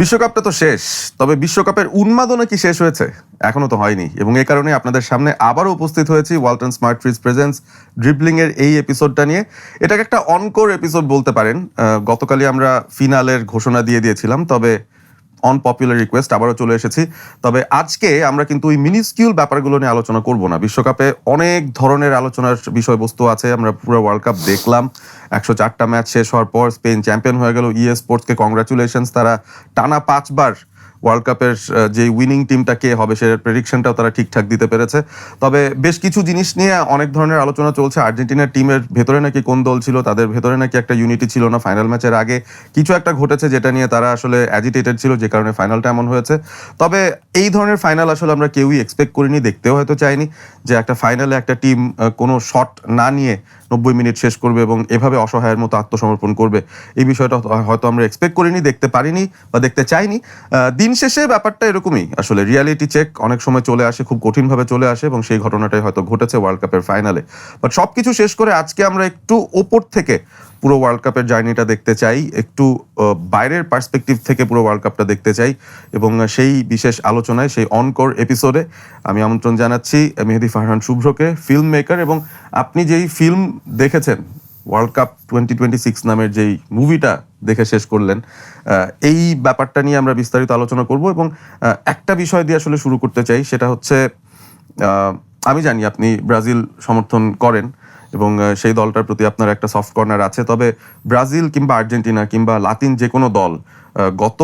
বিশ্বকাপটা তো শেষ, তবে বিশ্বকাপের উন্মাদনা কি শেষ হয়েছে? এখনো তো হয়নি, এবং এই কারণে আপনাদের সামনে আবারও উপস্থিত হয়েছি Walton smart fridge presence dribbling এর এই এপিসোডটা নিয়ে। এটাকে একটা অনকোর এপিসোড বলতে পারেন। গতকালই আমরা ফিনালের ঘোষণা দিয়ে দিয়েছিলাম, তবে অন পপুলার রিকোয়েস্ট আবারও চলে এসেছি। তবে আজকে আমরা কিন্তু ওই মিনিস্কিউল ব্যাপারগুলো নিয়ে আলোচনা করব না। বিশ্বকাপে অনেক ধরনের আলোচনার বিষয়বস্তু আছে। আমরা পুরো ওয়ার্ল্ড কাপ দেখলাম। 104টা ম্যাচ শেষ হওয়ার পর স্পেন চ্যাম্পিয়ন হয়ে গেল। ইএ স্পোর্টসকে কংগ্রাচুলেশনস, তারা টানা 5বার ওয়ার্ল্ড কাপের যে উইনিং টিমটা কে হবে সে প্রেডিকশনটাও তারা ঠিকঠাক দিতে পেরেছে। তবে বেশ কিছু জিনিস নিয়ে অনেক ধরনের আলোচনা চলছে। আর্জেন্টিনার টিমের ভেতরে নাকি কোন দল ছিল, তাদের ভেতরে নাকি একটা ইউনিটি ছিল না। ফাইনাল ম্যাচের আগে কিছু একটা ঘটেছে যেটা নিয়ে তারা আসলে অ্যাজিটেটেড ছিল, যে কারণে ফাইনালটা এমন হয়েছে। তবে এই ধরনের ফাইনাল আসলে আমরা কেউই এক্সপেক্ট করিনি, দেখতেও হয়তো চাইনি যে একটা ফাইনালে একটা টিম কোনো শট না নিয়ে 90 মিনিট শেষ করবে এবং এভাবে অসহায়ের মতো আত্মসমর্পণ করবে। এই বিষয়টা হয়তো আমরা এক্সপেক্ট করিনি, দেখতে পারিনি বা দেখতে চাইনি। দিন শেষে ব্যাপারটা এরকমই, আসলে রিয়ালিটি চেক অনেক সময় চলে আসে, খুব কঠিনভাবে চলে আসে, এবং সেই ঘটনাটাই হয়তো ঘটেছে ওয়ার্ল্ড কাপের ফাইনালে। বাট সবকিছু শেষ করে আজকে আমরা একটু ওপর থেকে পুরো ওয়ার্ল্ড কাপের জার্নিটা দেখতে চাই, একটু বাইরের পার্সপেক্টিভ থেকে পুরো ওয়ার্ল্ড কাপটা দেখতে চাই, এবং সেই বিশেষ আলোচনায়, সেই অনকোর এপিসোডে আমি আমন্ত্রণ জানাচ্ছি মেহেদী ফারহান শুভ্রকে, ফিল্ম মেকার। এবং আপনি যেই ফিল্ম দেখেছেন, ওয়ার্ল্ড কাপ 2026 নামের যেই মুভিটা দেখে শেষ করলেন, এই ব্যাপারটা নিয়ে আমরা বিস্তারিত আলোচনা করব। এবং একটা বিষয় দিয়ে আসলে শুরু করতে চাই, সেটা হচ্ছে আমি জানি আপনি ব্রাজিল সমর্থন করেন এবং সেই দলটার প্রতি আপনার একটা সফট কর্নার আছে। তবে ব্রাজিল কিংবা আর্জেন্টিনা কিংবা লাতিন যে কোনো দল গত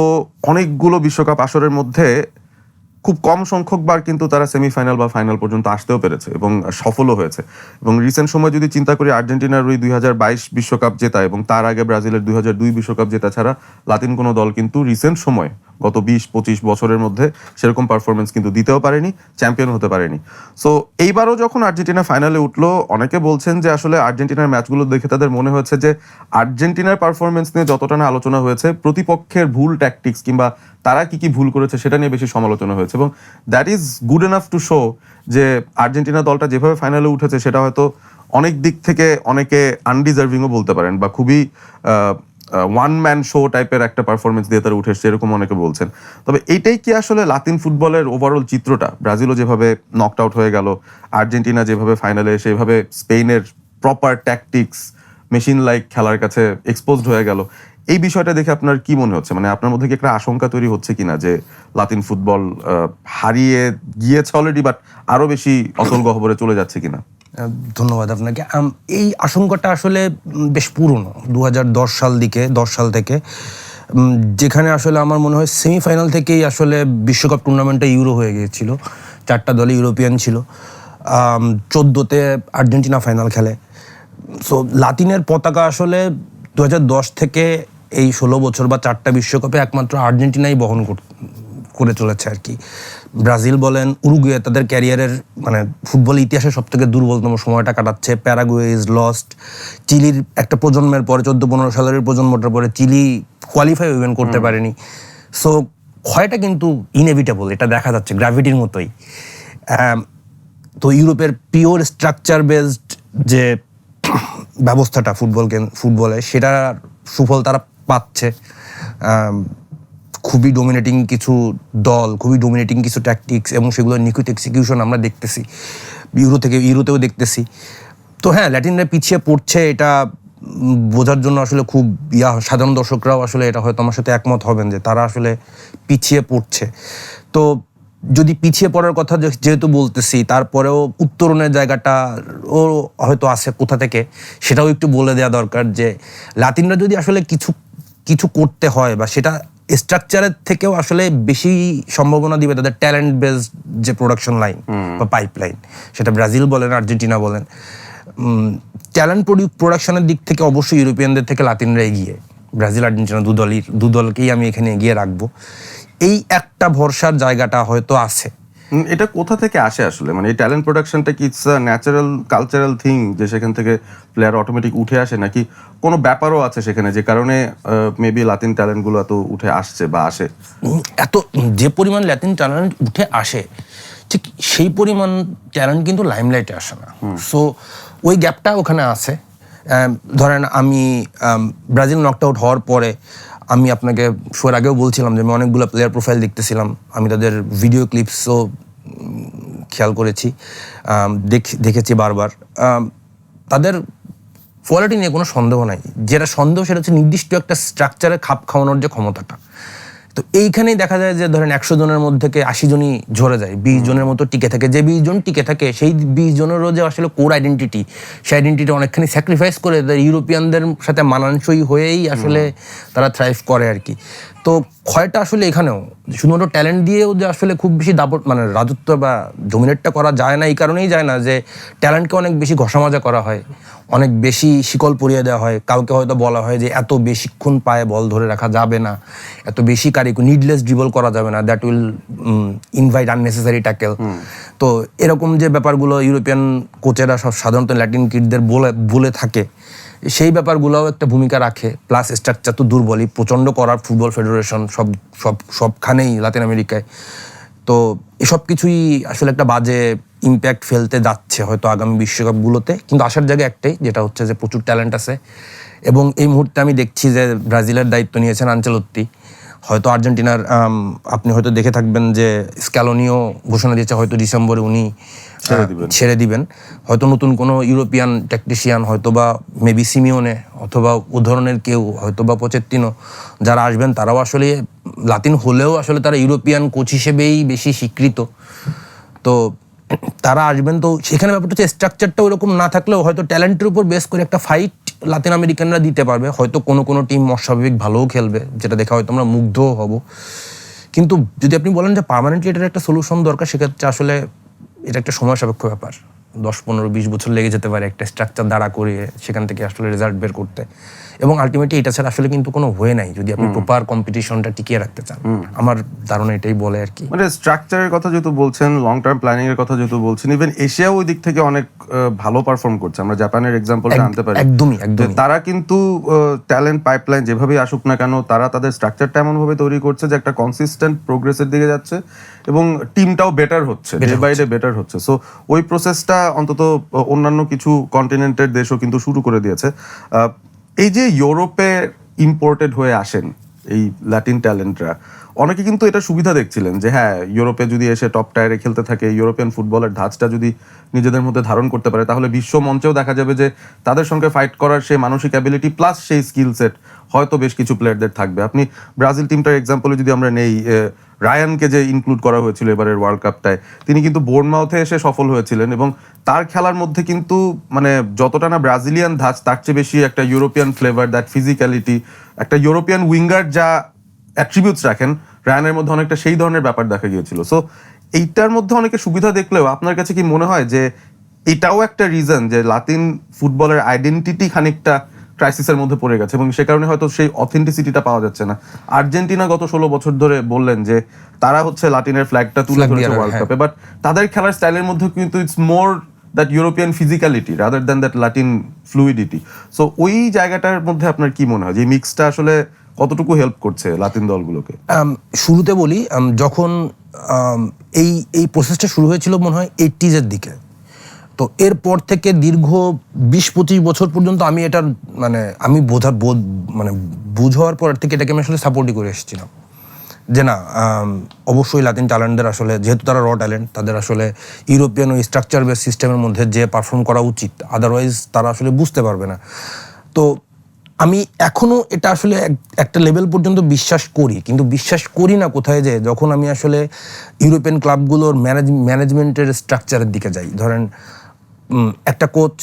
অনেকগুলো বিশ্বকাপ আসরের মধ্যে খুব কম সংখ্যকবার কিন্তু তারা সেমিফাইনাল বা ফাইনাল পর্যন্ত আসতেও পেরেছে এবং সফলও হয়েছে। এবং রিসেন্ট সময় যদি চিন্তা করি, আর্জেন্টিনার ওই 2022 বিশ্বকাপ জেতা এবং তার আগে ব্রাজিলের 2002 বিশ্বকাপ জেতা ছাড়া লাতিন কোনো দল কিন্তু রিসেন্ট সময় গত 20-25 বছরের মধ্যে সেরকম পারফরমেন্স কিন্তু দিতেও পারেনি, চ্যাম্পিয়ন হতে পারেনি। সো এইবারও যখন আর্জেন্টিনা ফাইনালে উঠলো, অনেকে বলছেন যে আসলে আর্জেন্টিনার ম্যাচগুলো দেখে তাদের মনে হয়েছে যে আর্জেন্টিনার পারফরমেন্স নিয়ে যতটা না আলোচনা হয়েছে, প্রতিপক্ষের ভুল ট্যাকটিক্স কিংবা তারা কি কি ভুল করেছে সেটা নিয়ে বেশি সমালোচনা হয়েছে। এবং that is good enough to show যে আর্জেন্টিনা দলটা যেভাবে ফাইনালে উঠেছে সেটা হয়তো অনেক দিক থেকে অনেকে আনডিজার্ভিংও বলতে পারেন, বা খুবই ওয়ান ম্যান শো টাইপের একটা পারফরমেন্স দিয়ে তারা উঠে এসছে, এরকম অনেকে বলছেন। তবে এইটাই কি আসলে লাতিন ফুটবলের ওভারঅল চিত্রটা? ব্রাজিলও যেভাবে নকড আউট হয়ে গেল, আর্জেন্টিনা যেভাবে ফাইনালে সেভাবে স্পেনের প্রপার ট্যাকটিক্স মেশিন লাইক খেলার কাছে এক্সপোজড হয়ে গেল, এই বিষয়টা দেখে আপনার কি মনে হচ্ছে? মানে আপনার মধ্যে কি একটা আশঙ্কা তৈরি হচ্ছে কিনা যে লাতিন ফুটবল হারিয়ে গিয়েছে অলরেডি, বাট আরো বেশি অতল গহ্বরে চলে যাচ্ছে কিনা? ধন্যবাদ আপনাকে। এই আশঙ্কাটা আসলে বেশ পুরনো, 2010 সাল থেকে, যেখানে আসলে আমার মনে হয় সেমিফাইনাল থেকেই আসলে বিশ্বকাপ টুর্নামেন্টটা ইউরো হয়ে গিয়েছিল। 4টা দলে ইউরোপিয়ান ছিল। 14তে আর্জেন্টিনা ফাইনাল খেলে। সো লাতিনের পতাকা আসলে 2010 থেকে এই 16 বছর বা 4টা বিশ্বকাপে একমাত্র আর্জেন্টিনাই বহন করে চলেছে আর কি। ব্রাজিল বলেন, উরুগুয়ে তাদের ক্যারিয়ারের মানে ফুটবল ইতিহাসের সব থেকে দুর্বলতম সময়টা কাটাচ্ছে। Paraguay is lost. চিলির একটা প্রজন্মের পরে, 14-15 সালের প্রজন্মটার পরে চিলি কোয়ালিফাই ইভেন করতে পারেনি। সো ক্ষয়টা কিন্তু ইনএভিটেবল, এটা দেখা যাচ্ছে গ্র্যাভিটির মতোই। তো ইউরোপের পিওর স্ট্রাকচার বেসড যে ব্যবস্থাটা ফুটবলে, সেটার সুফল তারা পাচ্ছে। খুবই ডোমিনেটিং কিছু দল, খুবই ডোমিনেটিং কিছু ট্যাকটিক্স, এবং সেগুলোর নিখুঁত এক্সিকিউশন আমরা দেখতেছি, ইউরোতেও দেখতেছি। তো হ্যাঁ, ল্যাটিনরা পিছিয়ে পড়ছে, এটা বোঝার জন্য আসলে খুব সাধারণ দর্শকরাও আসলে এটা হয়তো আমার সাথে একমত হবেন যে তারা আসলে পিছিয়ে পড়ছে। তো যদি পিছিয়ে পড়ার কথা যেহেতু বলতেছি, তারপরেও উত্তরণের জায়গাটা ও হয়তো আছে কোথা থেকে, সেটাও একটু বলে দেওয়া দরকার যে লাতিনরা যদি আসলে কিছু করতে হয়, বা সেটা স্ট্রাকচারের থেকেও আসলে বেশি সম্ভাবনা দিবে তাদের ট্যালেন্ট বেসড যে প্রোডাকশন লাইন বা পাইপলাইন, সেটা ব্রাজিল বলেন, আর্জেন্টিনা বলেন, ট্যালেন্ট প্রোডাকশনের দিক থেকে অবশ্যই ইউরোপিয়ানদের থেকে লাতিনরা এগিয়ে। ব্রাজিল আর্জেন্টিনা দু দলকেই আমি এখানে এগিয়ে রাখবো। এই একটা ভরসার জায়গাটা হয়তো আছে। এটা কোথা থেকে আসে আসলে? মানে এই ট্যালেন্ট প্রোডাকশনটা কি it's a natural cultural thing, যে সেখান থেকে প্লেয়ার অটোমেটিক উঠে আসে, নাকি কোনো ব্যাপারও আছে সেখানে যে কারণে মেবি লাতিন ট্যালেন্টগুলো এত উঠে আসছে বা আসে? এত যে পরিমাণ লাতিন ট্যালেন্ট উঠে আসে, ঠিক সেই পরিমাণ ট্যালেন্ট কিন্তু লাইমলাইটে আসে না। সো ওই গ্যাপটা ওখানে আছে। ধরেন আমি ব্রাজিল নকড আউট হওয়ার পরে আমি আপনাকে শোর আগেও বলছিলাম যে আমি অনেকগুলো প্লেয়ার প্রোফাইল দেখতেছিলাম, আমি তাদের ভিডিও ক্লিপসও খেয়াল করেছি, দেখেছি বারবার। তাদের কোয়ালিটি নিয়ে কোনো সন্দেহ নাই, যেটা সন্দেহ সেটা হচ্ছে নির্দিষ্ট একটা স্ট্রাকচারে খাপ খাওয়ানোর যে ক্ষমতাটা। তো এইখানেই দেখা যায় যে ধরেন 100 জনের মধ্যে 80 জনই ঝরে যায়, 20 জনের মতো টিকে থাকে। যে 20 জন টিকে থাকে সেই 20 জনেরও যে আসলে কোর আইডেন্টিটি, সেই আইডেন্টিটি অনেকখানি স্যাক্রিফাইস করে ইউরোপিয়ানদের সাথে মানানসই হয়েই আসলে তারা থ্রাইভ করে আর কি। তো ক্ষয়টা আসলে এখানেও শুধুমাত্র ট্যালেন্ট দিয়েও যে আসলে খুব বেশি দাপট মানে রাজত্ব বা ডোমিনেটটা করা যায় না, এই কারণেই যায় না যে ট্যালেন্টকে অনেক বেশি ঘষামাজা করা হয়, অনেক বেশি শিকল পরিয়ে দেওয়া হয়। কাউকে হয়তো বলা হয় যে এত বেশিক্ষণ পায়ে বল ধরে রাখা যাবে না, এত বেশি নিডলেস ড্রিবল করা যাবে না, that will invite unnecessary tackle. তো এরকম যে ব্যাপারগুলো ইউরোপিয়ান কোচেরা সব সাধারণত ল্যাটিন কিডদের বলে থাকে, সেই ব্যাপারগুলোও একটা ভূমিকা রাখে। প্লাস স্ট্রাকচার তো দুর্বলই, প্রচণ্ড করার ফুটবল ফেডারেশন সবখানেই লাতিন আমেরিকায়। তো এসব কিছুই আসলে একটা বাজে ইম্প্যাক্ট ফেলতে যাচ্ছে হয়তো আগামী বিশ্বকাপগুলোতে। কিন্তু আসার জায়গায় একটাই, যেটা হচ্ছে যে প্রচুর ট্যালেন্ট আছে। এবং এই মুহূর্তে আমি দেখছি যে ব্রাজিলের দায়িত্ব নিয়েছেন আনচেলত্তি। হয়তো আর্জেন্টিনার আপনি হয়তো দেখে থাকবেন যে স্ক্যালোনিও ঘোষণা দিয়েছে হয়তো ডিসেম্বরে উনি ছেড়ে দিবেন। হয়তো নতুন কোনো ইউরোপিয়ান টেকনিশিয়ান, হয়তো বা মেবি সিমিওনে অথবা ও ধরনের কেউ, হয়তো বা পোচেত্তিনো, যারা আসবেন তারাও আসলে লাতিন হলেও আসলে তারা ইউরোপিয়ান কোচ হিসেবেই বেশি স্বীকৃত। তো তারা আসবেন। তো সেখানে ব্যাপারটা হচ্ছে স্ট্রাকচারটা ওইরকম না থাকলেও হয়তো ট্যালেন্টের উপর বেস করে একটা ফাইট লাতিন আমেরিকানরা দিতে পারবে। হয়তো কোনো টিম অস্বাভাবিক ভালোও খেলবে, যেটা দেখে হয়তো আমরা মুগ্ধও হব। কিন্তু যদি আপনি বলেন যে পার্মানেন্টলি এটার একটা সলিউশন দরকার, সেক্ষেত্রে আসলে এটা একটা সময় সাপেক্ষ ব্যাপার। 10, 15, 20 বছর লেগে যেতে পারে একটা স্ট্রাকচার দাঁড়া করিয়ে সেখান থেকে আসলে রেজাল্ট বের করতে। এবং আলটিমেটলি এটা ছাড়া আসলে কিন্তু কোনো ওয়ে নাই যদি আপনি প্রপার কম্পিটিশনটা টিকিয়ে রাখতে চান। আমার ধারণা এটাই বলে আর কি। মানে স্ট্রাকচারের কথা যেহেতু বলছেন, লং টার্ম প্ল্যানিং এর কথা যেহেতু বলছেন, ইভেন এশিয়াও ওই দিক থেকে অনেক ভালো পারফর্ম করছে। আমরা জাপানের এক্সাম্পলটা আনতে পারি। একদমই তারা কিন্তু ট্যালেন্ট পাইপলাইন যেভাবেই আসুক না কেন, তারা তাদের স্ট্রাকচারটা এমন ভাবে তৈরি করছে যে একটা কনসিস্টেন্ট প্রোগ্রেসের দিকে যাচ্ছে এবং টিমটাও বেটার হচ্ছে, ডে বাই ডে বেটার হচ্ছে। সো ওই প্রসেসটা অন্তত অন্যান্য কিছু কন্টিনেন্টের দেশও কিন্তু শুরু করে দিয়েছে। এই যে ইউরোপে ইম্পোর্টেড হয়ে আসেন এই ল্যাটিন ট্যালেন্টরা, অনেকে কিন্তু এটা সুবিধা দেখছিলেন যে হ্যাঁ, ইউরোপে যদি এসে টপ টায়ারে খেলতে থাকে, ইউরোপিয়ান ফুটবলের ধাঁচটা যদি নিজেদের মধ্যে ধারণ করতে পারে, তাহলে বিশ্ব মঞ্চেও দেখা যাবে যে তাদের সঙ্গে ফাইট করার সেই মানসিক অ্যাবিলিটি প্লাস সেই স্কিল সেট হয়তো বেশ কিছু প্লেয়ারদের থাকবে। আপনি ব্রাজিল টিমটার এক্সাম্পলে যদি আমরা নেই, রায়ানকে যে ইনক্লুড করা হয়েছিল এবারের ওয়ার্ল্ড কাপটায়, তিনি কিন্তু বোর্নমাউথে এসে সফল হয়েছিলেন এবং তার খেলার মধ্যে কিন্তু মানে যতটা না ব্রাজিলিয়ান ধাঁচ, তার চেয়ে বেশি একটা ইউরোপিয়ান ফ্লেভার, দ্যাট ফিজিক্যালিটি, একটা ইউরোপিয়ান উইঙ্গার যা অ্যাট্রিবিউটস রাখেন, রায়ানের মধ্যে অনেকটা সেই ধরনের ব্যাপার দেখা গিয়েছিল। সো এইটার মধ্যে অনেকে সুবিধা দেখলেও আপনার কাছে কি মনে হয় যে এটাও একটা রিজন যে লাতিন ফুটবলের আইডেন্টিটি খানিকটা ক্রাইসিসের মধ্যে পড়ে গেছে এবং সে কারণে হয়তো সেই অথেন্টিসিটিটা পাওয়া যাচ্ছে না? আর্জেন্টিনা গত 16 বছর ধরে বললেন যে তারা হচ্ছে লাতিনের ফ্ল্যাগটা তুলে ধরেছে ওয়ার্ল্ড কাপে, বাট তাদের খেলার স্টাইলের মধ্যে কিন্তু it's more that European physicality rather than that Latin fluidity. So ওই জায়গাটার মধ্যে আপনার কি মনে হয় যে মিক্সটা আসলে কতটুকু হেল্প করছে লাতিন দলগুলোকে? শুরুতে বলি, যখন এই প্রসেসটা শুরু হয়েছিল মনে হয় 80s এর দিকে, তো এরপর থেকে দীর্ঘ 20-25 বছর পর্যন্ত আমি এটার আমি বুঝ হওয়ার পর থেকে এটাকে আমি আসলে সাপোর্টই করে এসেছিলাম যে না, অবশ্যই লাতিন ট্যালেন্টদের আসলে, যেহেতু তারা র ট্যালেন্ট, তাদের আসলে ইউরোপিয়ান ওই স্ট্রাকচার বেস সিস্টেমের মধ্যে যে পারফর্ম করা উচিত, আদারওয়াইজ তারা আসলে বুঝতে পারবে না। তো আমি এখনো এটা আসলে একটা লেভেল পর্যন্ত বিশ্বাস করি, কিন্তু বিশ্বাস করি না কোথায় যে যখন আমি আসলে ইউরোপিয়ান ক্লাবগুলোর ম্যানেজমেন্টের স্ট্রাকচারের দিকে যাই। ধরেন একটা কোচ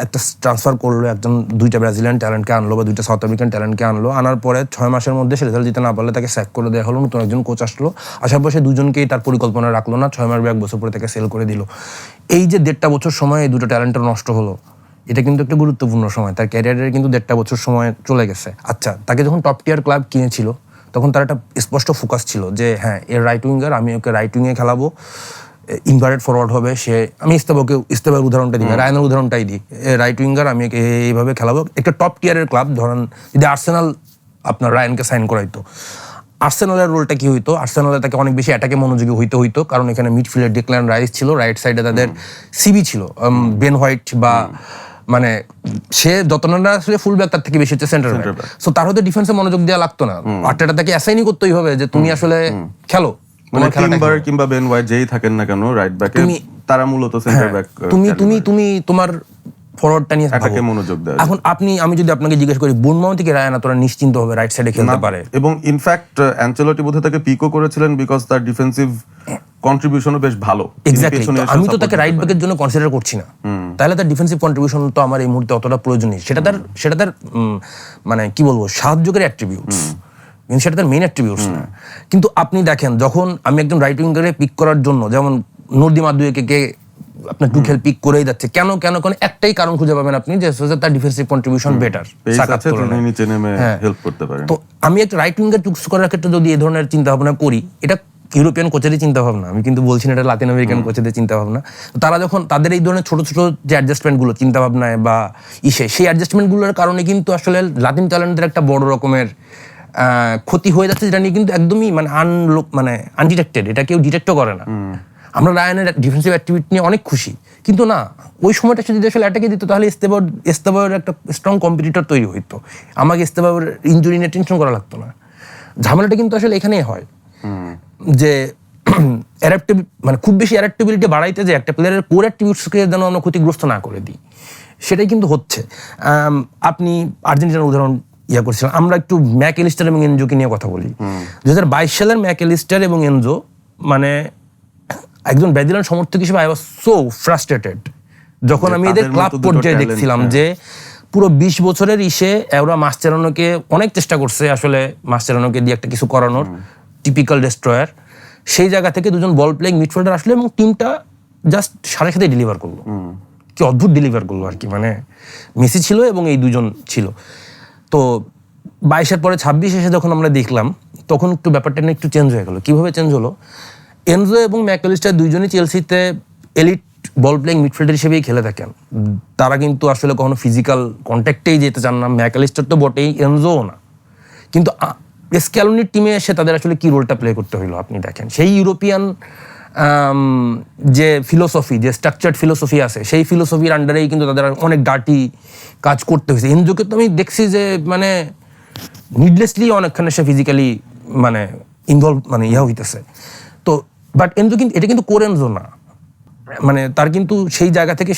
একটা ট্রান্সফার করলো, একজন 2টা ব্রাজিলিয়ান ট্যালেন্টকে আনলো বা 2টা সাউথ আমেরিকান ট্যালেন্টকে আনলো, আনার পরে 6 মাসের মধ্যে সে রেজাল্ট দিতে না পারলে তাকে স্যাক করে দেওয়া হলো। নতুন একজন কোচ আসলো, আসার পর সে দুজনকেই তার পরিকল্পনা রাখলো না, 6 মাস বা 1 বছর পরে তাকে সেল করে দিল। এই যে 1.5 বছর সময় এই 2টো ট্যালেন্টের নষ্ট হলো, এটা কিন্তু একটা গুরুত্বপূর্ণ সময়। তার ক্যারিয়ারের কিন্তু 1.5 বছর সময় চলে গেছে। আচ্ছা, তাকে যখন টপ টিয়ার ক্লাব কিনেছিল তখন তার একটা স্পষ্ট ফোকাস ছিল যে হ্যাঁ, এর রাইট উইঙ্গার, আমি ওকে রাইট উইংয়ে খেলাবো, ইনভার্টেড ফরওয়ার্ড হবে সে। আমি ইস্তেভার উদাহরণটা দিই, রায়ানের উদাহরণটাই দিই। রাইট উইঙ্গার আমি এইভাবে খেলাবো। একটা টপ টিয়ারের ক্লাব, ধরেন যদি আর্সেনাল আপনার রায়ানকে সাইন করাইতো, আর্সেনালের রোলটা কি হইতো? আর্সেনালে তাকে অনেক বেশি অ্যাটাকে মনোযোগী হইতো, কারণ এখানে মিডফিল্ডের ডিক্ল্যান রাইস ছিল, রাইট সাইডে তাদের সিবি ছিল, বেন হোয়াইট বা মানে সে যতটা আসলে ফুল ব্যাক তার থেকে বেশি হচ্ছে সেন্টার ব্যাক, সো তার হয়তো ডিফেন্সে মনোযোগ দেওয়া লাগতো না, আর্টেটা তাকে অ্যাসাইনই করতেই হবে যে তুমি আসলে খেলো, মানে টিম্বার কিংবা বেন হোয়াইট যেই থাকেন না কেন রাইট ব্যাকে, তারা মূলত সেন্টার ব্যাক, তুমি তোমার ফরওয়ার্ডটা নিয়ে অ্যাটাকে মনোযোগ দেয়। এখন আমি যদি আপনাকে জিজ্ঞেস করি বুনমাউথ থেকে রায়ান তোরা নিশ্চিন্ত হবে রাইট সাইডে খেলতে পারে, এবং ইনফ্যাক্ট অ্যানচেলটি বোধহয় তাকে পিকও করেছিলেন বিকজ তার ডিফেন্সিভ কন্ট্রিবিউশনও বেশ ভালো। এক্স্যাক্টলি, আমি তো তাকে রাইট ব্যাকের জন্য কনসিডার করছি না, তাহলে তার ডিফেন্সিভ কন্ট্রিবিউশন তো আমার এই মুহূর্তে অতটা প্রয়োজন নেই, সেটা তার মানে কি বলবো সাহায্যকারী অ্যাট্রিবিউটস, কিন্তু সেটা তার মেইন অ্যাট্রিবিউটস না। কিন্তু আপনি দেখেন যখন আমি একজন রাইট উইঙ্গারে পিক করার জন্য, যেমন নর্দি মাদুয়েকে আপনার টুখেল পিক করেই যাচ্ছে, কেন একটাই কারণ খুঁজে পাবেন আপনি, যে তার ডিফেন্সিভ কন্ট্রিবিউশন বেটার, নিচে নেমে হেল্প করতে পারে। তো আমি একটা রাইট উইঙ্গার চুজ করার ক্ষেত্রে যদি এই ধরনের চিন্তা ভাবনা করি, এটা ইউরোপিয়ান কোচেরই চিন্তা ভাবনা, আমি কিন্তু বলছি না এটা লাতিন আমেরিকান কোচেদের চিন্তা ভাবনা। তারা যখন তাদের এই ধরনের ছোট ছোট যে অ্যাডজাস্টমেন্টগুলো চিন্তা ভাবনায় বা সেই অ্যাডজাস্টমেন্টগুলোর কারণে কিন্তু আসলে লাতিন ট্যালেন্টের একটা বড় রকমের ক্ষতি হয়ে যাচ্ছে, যেটা নিয়ে কিন্তু একদমই মানে আনডিটেক্টেড, এটা কেউ ডিটেক্টও করে না। আমরা রায়ানের ডিফেন্সিভ অ্যাক্টিভিটি নিয়ে অনেক খুশি, কিন্তু না ওই সময়টা যদি আসলে অ্যাটাকে দিত তাহলে এস্তেবাওয়ের একটা স্ট্রং কম্পিটিটর তৈরি হইতো, আমাকে এস্তেবাওয়ের ইনজুরি নিয়ে টেনশন করা লাগতো না। ঝামেলাটা কিন্তু আসলে এখানেই হয় যে মানে খুব বেশি অ্যাডাপ্টেবিলিটি বাড়াইতে যে একটা প্লেয়ারের কোর অ্যাট্রিবিউটসকে যেন আমরা ক্ষতিগ্রস্ত না করে দিই, সেটাই কিন্তু হচ্ছে। আপনি আর্জেন্টিনার উদাহরণ করছিলাম, আমরা একটু ম্যাকঅ্যালিস্টার এবং এনজোকে নিয়ে কথা বলি। 2022 সালের ম্যাকঅ্যালিস্টার এবং এনজো, মানে একজন ব্রাজিলিয়ান সমর্থক হিসেবে আই ওয়াজ সো ফ্রাস্ট্রেটেড যখন আমি এদের ক্লাব পর্যায়ে দেখছিলাম যে পুরো 20 বছরের ওরা মাসচেরানোকে অনেক চেষ্টা করছে আসলে মাসচেরানোকে দিয়ে একটা কিছু করানোর, টিপিক্যাল ডেস্ট্রয়ার, সেই জায়গা থেকে দুজন বল প্লেইং মিডফিল্ডার আসলে এবং টিমটা জাস্ট সাথে সাথে ডেলিভার করলো, কি অদ্ভুত ডেলিভার করলো আর কি, মানে মেসি ছিল এবং এই দুজন ছিল। তো 22-এর পরে 26 এসে যখন আমরা দেখলাম তখন একটু ব্যাপারটা নিয়ে একটু চেঞ্জ হয়ে গেল। কিভাবে চেঞ্জ হলো, এনজো এবং ম্যাকঅ্যালিস্টার দুইজনই চেলসিতে এলিট বল প্লেইং মিডফিল্ডার হিসেবেই খেলে থাকেন, তারা কিন্তু আসলে কখনো ফিজিক্যাল কন্ট্যাক্টেই যেতে চান না, ম্যাকঅ্যালিস্টার তো বটেই, এনজোও না। কিন্তু স্ক্যালোনির টিমে এসে তাদের আসলে কি রোলটা প্লে করতে হইলো আপনি দেখেন, সেই ইউরোপিয়ান যে ফিলোসফি, যে স্ট্রাকচার্ড ফিলোসফি আছে, সেই ফিলোসফির আন্ডারেই কিন্তু তাদের অনেক ডার্টি কাজ করতে হয়েছে। এনজোকে তো আমি দেখছি যে মানে নিডলেসলি অনেকখানে সে ফিজিক্যালি মানে ইনভলভ মানে হইতেছে। তো বাট এনজো কিন্তু এটা কিন্তু কোর এনজো না, মানে তার কিন্তু সেই জায়গা থেকে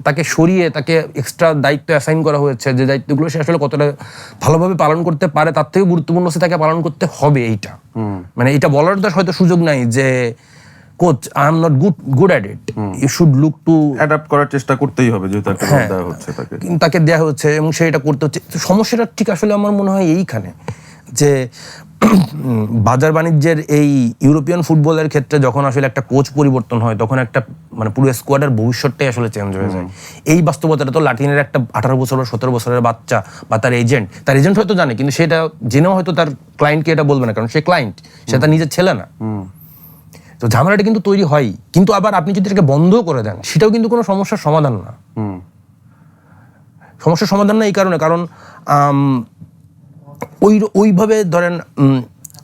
তাকে সরিয়ে তাকে এক্সট্রা দায়িত্ব অ্যাসাইন করা হয়েছে, যে দায়িত্বগুলো সে আসলে কতটা ভালোভাবে পালন করতে পারে তার থেকে গুরুত্বপূর্ণ হচ্ছে তাকে পালন করতে হবে। এইটা মানে এটা বলার তো হয়তো সুযোগ নাই যে coach I am not good at it, you should look to adapt করার চেষ্টা করতেই হবে, যেহেতু একটা রোল দেওয়া হচ্ছে তাকে দেওয়া হচ্ছে এবং সেটা করতে হচ্ছে। সমস্যাটা ঠিক আসলে আমার মনে হয় এইখানে যে বাজার বাণিজ্যের এই ইউরোপিয়ান ফুটবলের ক্ষেত্রে যখন আসলে একটা কোচ পরিবর্তন হয় তখন একটা মানে পুরো স্কোয়াডের ভবিষ্যৎটাই আসলে চেঞ্জ হয়ে যায়। এই বাস্তবতাটা তো লাতিনের একটা 18 বছর বা 17 বছরের বাচ্চা বা তার এজেন্ট হয়তো জানে, কিন্তু সেটা জেনেও হয়তো তার ক্লায়েন্টকে এটা বলবে না, কারণ সে ক্লায়েন্ট, সে তার নিজের ছেলে না। তো ঝামেলাটা কিন্তু তৈরি হয়, কিন্তু আবার আপনি যদি এটাকে বন্ধ করে দেন সেটাও কিন্তু কোনো সমস্যার সমাধান না। সমস্যার সমাধান না এই কারণ ওইভাবে ধরেন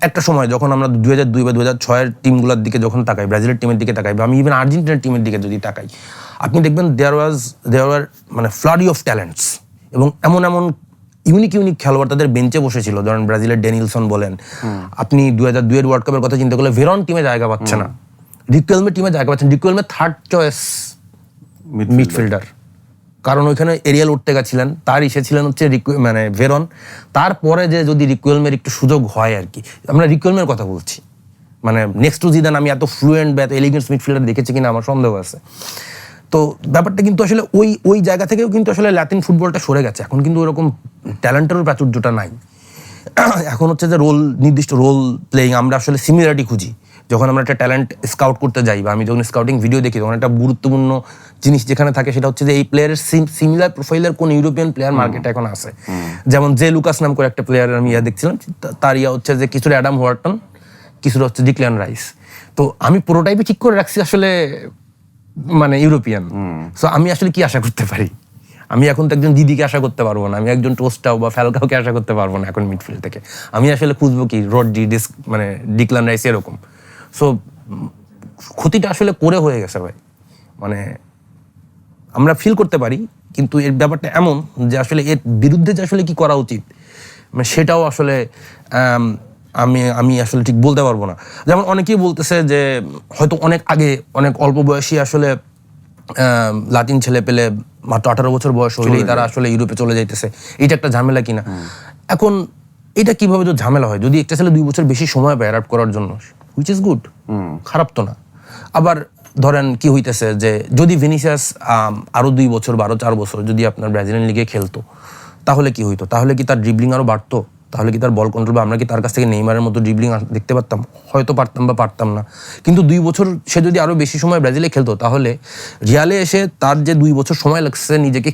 একটা সময় যখন আমরা 2002 বা 2006-এর টিমগুলোর দিকে যখন তাকাই, ব্রাজিলের টিমের দিকে তাকাই বা আমি ইভেন আর্জেন্টিনার টিমের দিকে যদি তাকাই, আপনি দেখবেন দেয়ার ওয়ার মানে ফ্লাডি অফ ট্যালেন্টস এবং এমন ইউনিক খেলোয়াড় তাদের বেঞ্চে বসেছিল। ধরেন ব্রাজিলের ডেনিলসন বলেন, আপনি 2002-এর ওয়ার্ল্ড কাপের কথা চিন্তা করলে ভেরন টিমে জায়গা পাচ্ছে না, রিকুয়েলমে টিমে জায়গা পাচ্ছেন, রিকুয়েলমে থার্ড চয়েস মিডফিল্ডার, কারণ ওইখানে এরিয়াল ওর্তেগা ছিলেন, তার ছিলেন হচ্ছে মানে ভেরন। তারপরে যে যদি রিকুয়েলমের একটু সুযোগ হয় আর কি, আমরা রিকুয়েলমের কথা বলছি, মানে নেক্সট টু জিদান আমি এত ফ্লুয়েন্ট বা এত এলিগেন্ট মিডফিল্ডার দেখেছি কিনা আমার সন্দেহ আছে। তো ব্যাপারটা কিন্তু আসলে ওই জায়গা থেকেও কিন্তু আসলে ল্যাটিন ফুটবলটা সরে গেছে, এখন কিন্তু ওরকম ট্যালেন্টেরও প্রাচুর্যটা নাই। এখন হচ্ছে যে নির্দিষ্ট রোল প্লেয়িং, আমরা আসলে সিমিলারিটি খুঁজি যখন আমরা একটা ট্যালেন্ট স্কাউট করতে যাই বা আমি যখন স্কাউটিং ভিডিও দেখি তখন একটা গুরুত্বপূর্ণ জিনিস যেখানে থাকে সেটা হচ্ছে যে এই প্লেয়ারের সিমিলার প্রোফাইলের কোন ইউরোপিয়ান প্লেয়ার মার্কেটে এখন আছে। যেমন জে লুকাস নাম করে একটা প্লেয়ার আমি দেখছিলাম, তার হচ্ছে যে কিছুটা অ্যাডাম হোয়ার্টন, কিছুটা হচ্ছে ডিক্ল্যান রাইস। তো আমি প্রোটোটাইপে ঠিক করে রাখছি আসলে মানে ইউরোপিয়ান। সো আমি আসলে কি আশা করতে পারি? আমি এখন তো একজন দিদিকে আশা করতে পারবো না, আমি একজন টোস্টাও বা ফ্যালকাওকে আশা করতে পারবো না এখন মিডফিল্ড থেকে। আমি আসলে খুঁজবো কি রড্রি, মানে ডিক্লান রাইস এরকম। সো ক্ষতিটা আসলে করে হয়ে গেছে ভাই, মানে আমরা ফিল করতে পারি কিন্তু এর ব্যাপারটা এমন যে আসলে এর বিরুদ্ধে যে আসলে কি করা উচিত মানে সেটাও আসলে আমি আমি আসলে ঠিক বলতে পারবো না। যেমন অনেকেই বলতেছে যে হয়তো অনেক আগে অনেক অল্প বয়সী আসলে লাতিন ছেলে পেলে মাত্র 18 বছর বয়স হইলেই তারা আসলে ইউরোপে চলে যাইতেছে, এটা একটা ঝামেলা কিনা। এখন এটা কিভাবে তো ঝামেলা হয় যদি একটা ছেলে 2 বছর বেশি সময় পায় অ্যাডাপ্ট করার জন্য, হুইচ ইজ গুড, খারাপ তো না। আবার ধরেন কি হইতেছে যে যদি ভিনিসিয়াস আরো 2 বছর বা আরো 4 বছর যদি আপনার ব্রাজিলিয়ান লিগে খেলতো তাহলে কি হইতো, তাহলে কি তার ড্রিবলিং আরো বাড়তো, তাহলে কি তার বল কন্ট্রোল বা আমরা কি তার কাছ থেকে নেইমারের মতো ড্রিবলিং দেখতে পারতাম, হয়তো পারতাম বা পারতাম না। কিন্তু 2 বছর সে যদি আরো বেশি সময় ব্রাজিলে খেলতো তাহলে রিয়ালে এসে তার যে 2 বছর সময় লাগছে নিজেকে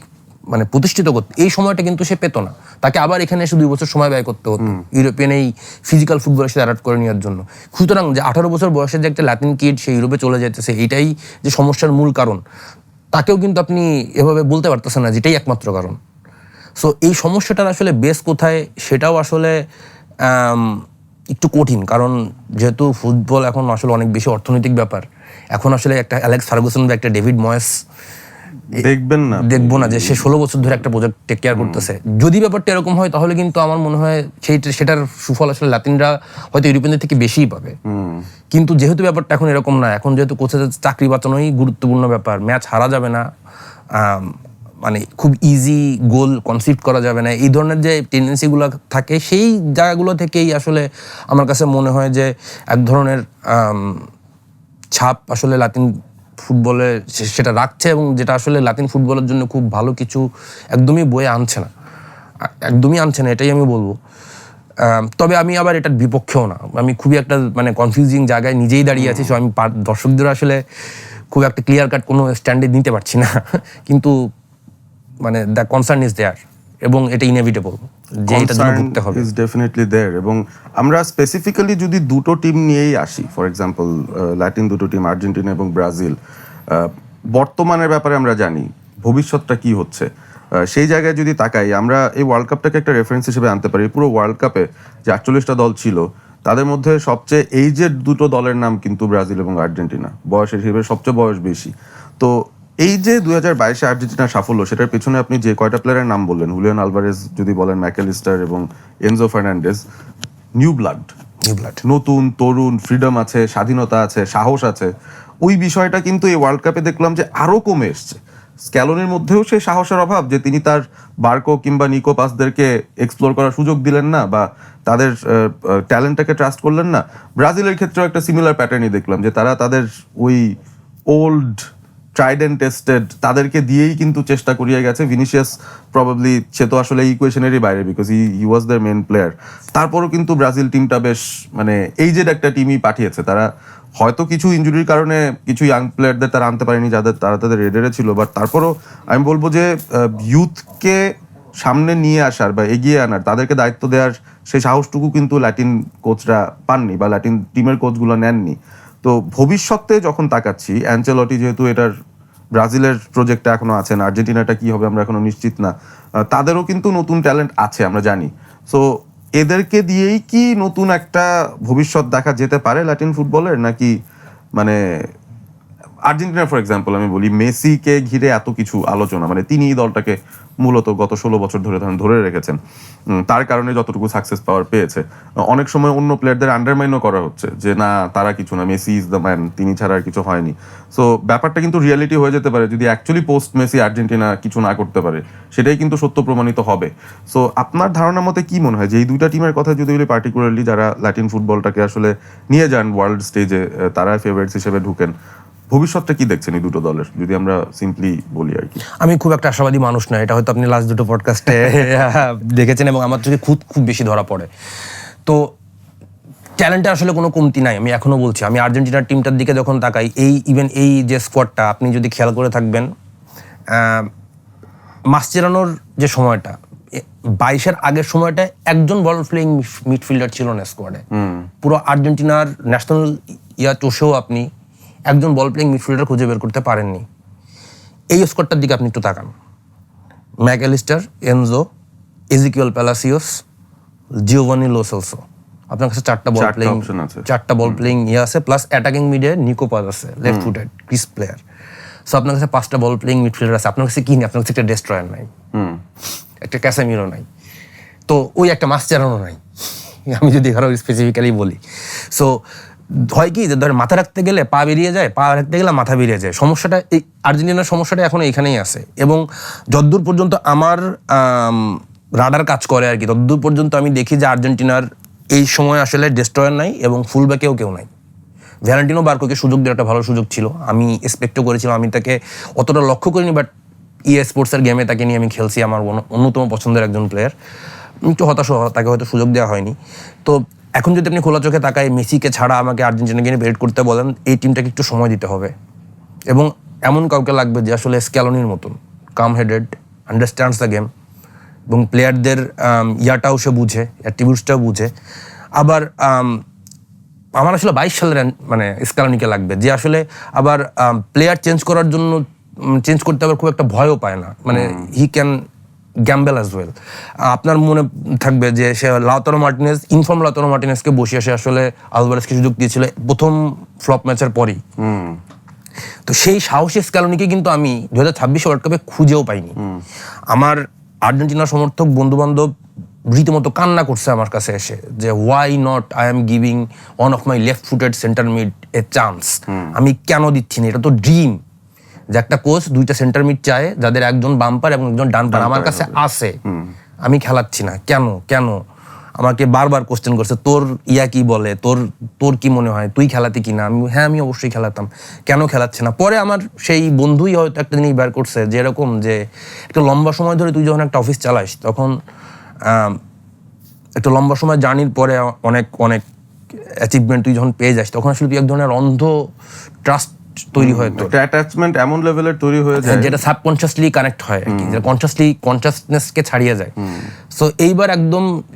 মানে প্রতিষ্ঠিত করতে, এই সময়টা কিন্তু সে পেতো না, তাকে আবার এখানে এসে 2 বছর সময় ব্যয় করতে হতো ইউরোপিয়ান এই ফিজিক্যাল ফুটবলের সাথে অ্যাডাপ্ট করে নেওয়ার জন্য। সুতরাং যে 18 বছর বয়সের যে একটা লাতিন কিড সে ইউরোপে চলে যেতেছে, এইটাই যে সমস্যার মূল কারণ, তাকেও কিন্তু আপনি এভাবে বলতে পারতেছেন না যেটাই একমাত্র কারণ। সো এই সমস্যাটার আসলে বেস কোথায় সেটাও আসলে একটু কঠিন, কারণ যেহেতু ফুটবল এখন আসলে অনেক বেশি অর্থনৈতিক ব্যাপার। এখন আসলে একটা অ্যালেক্স ফার্গুসন বা একটা ডেভিড ময়েস দেখবো না যে সে 16 বছর ধরে একটা প্রজেক্ট টেক কেয়ার করতেছে। যদি ব্যাপারটা এরকম হয় তাহলে কিন্তু আমার মনে হয় সেটার সুফল আসলে লাতিনরা হয়তো ইউরোপিয়ানদের থেকে বেশিই পাবে। কিন্তু যেহেতু ব্যাপারটা এখন এরকম না, এখন যেহেতু কোচের চাকরি বাঁচানোই গুরুত্বপূর্ণ ব্যাপার, ম্যাচ হারা যাবে না, মানে খুব ইজি গোল কনসিভ করা যাবে না, এই ধরনের যে টেন্ডেন্সিগুলো থাকে সেই জায়গাগুলো থেকেই আসলে আমার কাছে মনে হয় যে এক ধরনের ছাপ আসলে লাতিন ফুটবলে সেটা রাখছে, এবং যেটা আসলে লাতিন ফুটবলের জন্য খুব ভালো কিছু একদমই বয়ে আনছে না, একদমই আনছে না, এটাই আমি বলবো। তবে আমি আবার এটার বিপক্ষেও না, আমি খুবই একটা মানে কনফিউজিং জায়গায় নিজেই দাঁড়িয়ে আছি। সো আমি দর্শকদের আসলে খুব একটা ক্লিয়ার কাট কোনো স্ট্যান্ডে নিতে পারছি না, কিন্তু মানে দ্য কনসার্ন ইজ দেয়ার এবং এটা ইনএভিটেবল যে এটার জন্য ভুগতে হবে। ইজ ডেফিনেটলি দেয়ার। এবং আমরা স্পেসিফিক্যালি যদি দুটো টিম নিয়েই আসি, ফর এক্সাম্পল ল্যাটিন দুটো টিম আর্জেন্টিনা এবং ব্রাজিল, বর্তমানের ব্যাপারে আমরা জানি ভবিষ্যৎটা কি হচ্ছে, সেই জায়গায় যদি তাকাই আমরা এই ওয়ার্ল্ড কাপটাকে একটা রেফারেন্স হিসেবে আনতে পারি। পুরো ওয়ার্ল্ড কাপে যে 48টা দল ছিল তাদের মধ্যে সবচেয়ে এইজেড দুটো দলের নাম কিন্তু ব্রাজিল এবং আর্জেন্টিনা, বয়সের হিসেবে সবচেয়ে বয়স বেশি। তো এই যে 2022-এ আর্জেন্টিনার সাফল্য, সেটার পেছনে আপনি যে কয়টা প্লেয়ারের নাম বললেন, হুলিয়ান আলভারেজ যদি বলেন, ম্যাকঅ্যালিস্টার এবং এনজো ফার্নান্ডেজ, নিউ ব্লাড, নতুন তরুণ, ফ্রিডম আছে, স্বাধীনতা আছে, সাহস আছে। ওই বিষয়টা কিন্তু এই ওয়ার্ল্ড কাপে দেখলাম যে আরো কমে এসছে। স্ক্যালোনির মধ্যেও সেই সাহসের অভাব যে তিনি তার বার্কো কিংবা নিকো পাসদেরকে এক্সপ্লোর করার সুযোগ দিলেন না বা তাদের ট্যালেন্টটাকে ট্রাস্ট করলেন না। ব্রাজিলের ক্ষেত্রেও একটা সিমিলার প্যাটার্নই দেখলাম যে তারা তাদের ওই ওল্ড ট্রাইড অ্যান্ড টেস্টেড তাদেরকে দিয়েই কিন্তু চেষ্টা করিয়ে গেছে। ভিনিসিয়াস প্রবাবলি সে তো আসলে ইকুয়েশনেরই বাইরে, because he was the main player. তারপরও কিন্তু ব্রাজিল টিমটা বেশ মানে এইজেড একটা টিমই পাঠিয়েছে। তারা হয়তো কিছু ইনজুরির কারণে কিছু ইয়াং প্লেয়ারদের তারা আনতে পারেনি যাদের তারা তাদের রেডারে ছিল, বাট তারপরও আমি বলবো যে ইউথকে সামনে নিয়ে আসার বা এগিয়ে আনার, তাদেরকে দায়িত্ব দেওয়ার সেই সাহসটুকু কিন্তু ল্যাটিন কোচরা পাননি বা ল্যাটিন টিমের কোচগুলো নেননি। তো ভবিষ্যতে যখন তাকাচ্ছি, অ্যাঞ্চেলটি যেহেতু এটার ব্রাজিলের প্রজেক্টটা এখনো আছেন, আর্জেন্টিনাটা কি হবে আমরা এখনো নিশ্চিত না, তাদেরও কিন্তু নতুন ট্যালেন্ট আছে আমরা জানি। সো এদেরকে দিয়েই কি নতুন একটা ভবিষ্যৎ দেখা যেতে পারে ল্যাটিন ফুটবলের, নাকি মানে আর্জেন্টিনা ফর এক্সাম্পল আমি বলি, মেসিকে ঘিরে এত কিছু আলোচনা, মানে তিনি এই দলটাকে মূলত গত 16 বছর ধরে রেখেছেন, তার কারণে যতটুকু সাকসেস পাওয়ার পেয়েছে। অনেক সময় অন্য প্লেয়ারদের আন্ডারমাইনও করা হচ্ছে যে না তারা কিছু না, মেসি ইজ দ্য ম্যান, তিনি ছাড়া আর কিছু হয়নি। সো ব্যাপারটা কিন্তু রিয়েলিটি হয়ে যেতে পারে যদি অ্যাকচুয়ালি পোস্ট মেসি আর্জেন্টিনা কিছু না করতে পারে, সেটাই কিন্তু সত্য প্রমাণিত হবে। সো আপনার ধারণা মতে কি মনে হয় যে এই দুইটা টিমের কথা যদি বলি, পার্টিকুলারলি যারা ল্যাটিন ফুটবলটাকে আসলে নিয়ে যান ওয়ার্ল্ড স্টেজে, তারা ফেভারিটস হিসেবে ঢুকেন, ভবিষ্যৎটা কি দেখছেন এই দুটো দলের, যদি আমরা সিম্পলি বলি আর কি? আমি খুব একটা আশাবাদী মানুষ না, এটা হয়তো আপনি লাস্ট দুটো পডকাস্টে দেখেছেন এবং আমার চোখে খুব বেশি ধরা পড়ে। তো ট্যালেন্টের আসলে কোনো কমতি নাই, আমি এখনো বলছি। আমি আর্জেন্টিনার টিমটার দিকে যখন তাকাই, ইভেন এই যে স্কোয়াডটা আপনি যদি খেয়াল করে থাকবেন, মাসচেরানোর যে সময়টা 22-এর আগের সময়টা একজন বল প্লেইং মিডফিল্ডার ছিল না স্কোয়াডে। পুরো আর্জেন্টিনার ন্যাশনাল চষেও আপনি একজন বল প্লেইং মিডফিল্ডার খুঁজে বের করতে পারেননি। এই স্কোয়াডটার দিকে আপনি একটু তাকান, McAllister, Enzo, Ezequiel Palacios, Giovani Lo Celso, আপনার কাছে চারটা বল প্লেইং আছে, প্লাস অ্যাটাকিং মিডে নিকো পাস আছে, লেফট ফুটেড ক্রিস প্লেয়ার। সো আপনার কাছে 5টা বল প্লেইং মিডফিল্ডার আছে, আপনার কাছে কি নেই? আপনার কাছে একটা ডেস্ট্রয়ার নাই, একটা ক্যাসেমিরো নাই, তো ওই একটা মাসচেরানো নাই, আমি যদি আরো স্পেসিফিক্যালি বলি। সো হয় কি যে ধরেন মাথা রাখতে গেলে পা বেরিয়ে যায়, পা রাখতে গেলে মাথা বেরিয়ে যায়। সমস্যাটা এই আর্জেন্টিনার সমস্যাটা এখন এখানেই আছে। এবং যতদূর পর্যন্ত আমার রাডার কাজ করে আর কি, ততদূর পর্যন্ত আমি দেখি যে আর্জেন্টিনার এই সময় আসলে ডেস্ট্রয়ার নাই এবং ফুলব্যাকেও কেউ নাই। ভ্যালেন্টিনো বার্কোকে সুযোগ দেওয়ার একটা ভালো সুযোগ ছিল, আমি এক্সপেক্টও করেছিলাম, আমি তাকে অতটা লক্ষ্য করিনি, বাট স্পোর্টসের গেমে তাকে নিয়ে আমি খেলছি, আমার অন্যতম পছন্দের একজন প্লেয়ার। একটু হতাশ, তাকে হয়তো সুযোগ দেওয়া হয়নি। তো এখন যদি আপনি খোলা চোখে তাকায় মেসিকে ছাড়া আমাকে আর্জেন্টিনাকে নিয়ে বেট করতে বলেন, এই টিমটাকে একটু সময় দিতে হবে এবং এমন কাউকে লাগবে যে আসলে স্ক্যালোনির মতন কাম হেডেড, আন্ডারস্ট্যান্ডস দ্য গেম এবং প্লেয়ারদের ইয়াটাও সে বুঝে, অ্যাট্রিবিউটসটাও বুঝে। আবার আমার আসলে 22 সালের মানে স্ক্যালোনিকে লাগবে যে আসলে আবার প্লেয়ার চেঞ্জ করার জন্য চেঞ্জ করতে আবার খুব একটা ভয়ও পায় না, মানে he can Gambel as well. আপনার মনে থাকবে যে সে লাউতারো মার্টিনেজ, ইনফর্ম লাউতারো মার্টিনেজকে বসিয়ে সে আসলে আলভারেজকে সুযোগ দিয়েছিল প্রথম ফ্লপ ম্যাচের পরই। তো সেই সাহসী স্ক্যালোনিকে কিন্তু আমি 2026 ওয়ার্ল্ড কাপে খুঁজেও পাইনি। আমার আর্জেন্টিনার সমর্থক বন্ধু বান্ধব রীতিমতো কান্না করছে আমার কাছে এসে যে why not I am giving one of my left footed centre mid a chance, আমি কেন দিচ্ছি না? এটা তো ড্রিম যে একটা কোচ 2টা সেন্টার মিড চায় যাদের একজন বাম্পার এবং একজন ডানপার আমার কাছে আছে, আমি খেলাচ্ছি না কেন? কেন আমাকে বারবার কোশ্চেন করছে, তোর ইয়া কি বলে, তোর কি মনে হয়, তুই খেলাতি কিনা? আমি অবশ্যই খেলাতাম, কেন খেলাচ্ছে না? পরে আমার সেই বন্ধুই হয়তো একটা জিনিস বের করছে যে এরকম যে একটা লম্বা সময় ধরে তুই যখন একটা অফিস চালাস, তখন একটা লম্বা সময় জার্নির পরে অনেক অনেক অ্যাচিভমেন্ট তুই যখন পেয়ে যাস, তখন আসলে তুই এক ধরনের অন্ধ ট্রাস্ট তৈরি হয়, তো একটা অ্যাটাচমেন্ট এমন লেভেলের তৈরি হয়ে যায় যেটা সাবকনশিয়াসলি কানেক্ট হয় আর কি, যেটা কনশাসনেসকে ছাড়িয়ে যায়। সো এইবার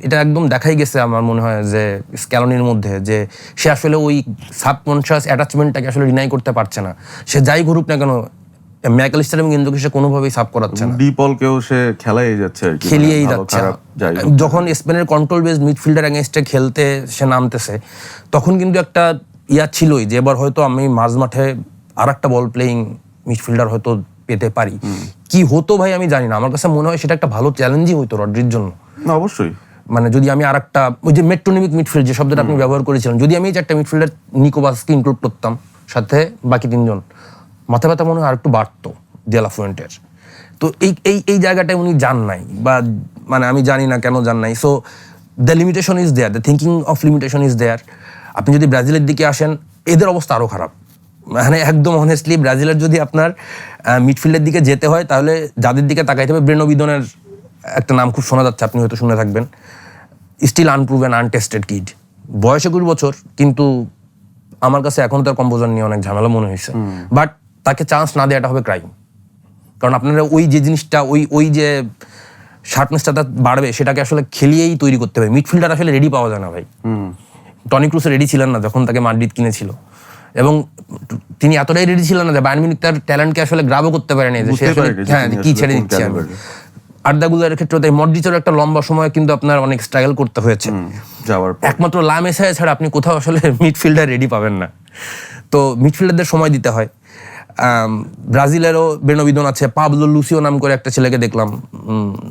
এটা একদম দেখাই গেছে আমার মনে হয় যে স্ক্যালোনির মধ্যে যে সে আসলে ওই সাবকনশিয়াস অ্যাটাচমেন্টটাকে আসলে ডিনাই করতে পারছে না। সে যাই ঘুরুক না কেন, ম্যাকঅ্যালিস্টার এবং ইনজোকে সে কোনোভাবেই সাব করাচ্ছে না, ডিপলকেও সে খেলাই যাচ্ছে আর কি, খেলিয়েই যাচ্ছে। যখন স্পেনের কন্ট্রোল বেস মিডফিল্ডার এগেইনস্টে খেলতে সে নামতেছে, তখন কিন্তু একটা ইয়া ছিলই যে এবার হয়তো আমি মাঝ মাঠে আর একটা বল প্লেয়িং মিডফিল্ডার হয়তো পেতে পারি। কি হতো ভাই আমি জানি না, আমার কাছে মনে হয় সেটা একটা ভালো চ্যালেঞ্জই হইতো রড্রির জন্য। অবশ্যই, মানে যদি আমি আর একটা ওই যে মেট্রোনিমিক মিডফিল্ড যে শব্দটা আপনি ব্যবহার করেছিলেন, যদি আমি এই 4টা মিডফিল্ডার নিকোবাসকে ইনক্লুড করতাম সাথে বাকি 3জন, মাথা ব্যথা মনে হয় আর একটু বাড়তো ডি লা ফুয়েন্টের। তো এই জায়গাটায় উনি যান নাই, বা মানে আমি জানি না কেন যান নাই। So the limitation is there, the thinking of limitation is there. আপনি যদি ব্রাজিলের দিকে আসেন, এদের অবস্থা আরও খারাপ। মানে একদম অনেস্টলি ব্রাজিলের যদি আপনার মিডফিল্ডের দিকে যেতে হয়, তাহলে যাদের দিকে তাকাইতে হবে, ব্রেনো বিদনের একটা নাম খুব শোনা যাচ্ছে, আপনি হয়তো শুনে থাকবেন। স্টিল আনপ্রুভেন, আনটেস্টেড কিড, বয়স 21 বছর, কিন্তু আমার কাছে এখন তার কম্পোজার নিয়ে অনেক ঝামেলা মনে হয়েছে। বাট তাকে চান্স না দেওয়াটা হবে ক্রাইম, কারণ আপনারা ওই যে জিনিসটা ওই যে শার্পনেসটা বাড়বে, সেটাকে আসলে খেলিয়েই তৈরি করতে হবে। মিডফিল্ডার আসলে রেডি পাওয়া যায় না ভাই। টনি ক্রুস রেডি ছিলেন না যখন তাকে মাদ্রিদ কিনেছিল, এবং তিনি এতটাই রেডি ছিলেন না যে বায়ার্ন মিউনিখ তার ট্যালেন্টকে আসলে গ্রাবও করতে পারেনি, যে সে আসলে হ্যাঁ কি ছেড়ে দিচ্ছে আমি। আর্দা গুলারের ক্ষেত্রে তাই মডরিচের একটা লম্বা সময় কিন্তু আপনার অনেক স্ট্রাগল করতে হয়েছে যাওয়ার পর। একমাত্র লা মেসিয়া ছাড়া আপনি কোথাও আসলে মিডফিল্ডার রেডি পাবেন না। তো মিডফিল্ডারদের সময় দিতে হয়। ব্রাজিলেরও ব্রেনো বিদন আছে, পাবলো লুসিও নাম করে একটা ছেলেকে দেখলাম,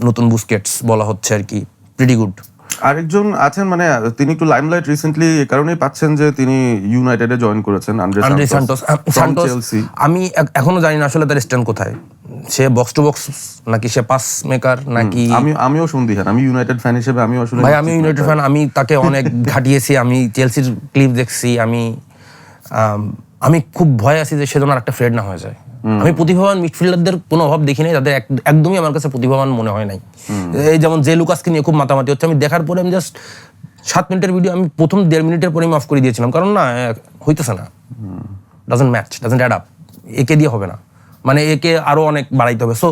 নতুন বুস্কেটস বলা হচ্ছে আর কি, প্রিটি গুড। আরেকজন আছেন, মানে তিনি একটু লাইমলাইট রিসেন্টলি এই কারণেই পাচ্ছেন যে তিনি ইউনাইটেডে জয়েন করেছেন, আন্দ্রে সান্টোস। আমি এখনো জানি না আসলে তার স্ট্যান্ড কোথায়, সে বক্স টু বক্স নাকি সে পাস মেকার নাকি। আমিও সন্দিহান, আমি ইউনাইটেড ফ্যান হিসেবে আমিও আসলে ভাই আমি ইউনাইটেড ফ্যান, আমি তাকে অনেক ঘাটিয়েছি, আমি চেলসির ক্লিপ দেখছি, আমি খুব ভয় আছি যে সেজন্য আর একটা ফ্রেড না হয়ে যায়। আমি প্রতিভাবান মিডফিল্ডারদের কোনো অভাব দেখি নাই, তাদের একদমই আমার কাছে প্রতিভাবান মনে হয় নাই। এই যেমন জে লুকাসকে নিয়ে খুব মাতামাতি হচ্ছে, আমি দেখার পরে আমি জাস্ট 7 মিনিটের ভিডিও আমি প্রথম 1.5 মিনিটের পরে আমি অফ করে দিয়েছিলাম, কারণ না হইতেছে না, doesn't match, doesn't add up, একে দিয়ে হবে না, মানে একে আরো অনেক বাড়াইতে হবে। সো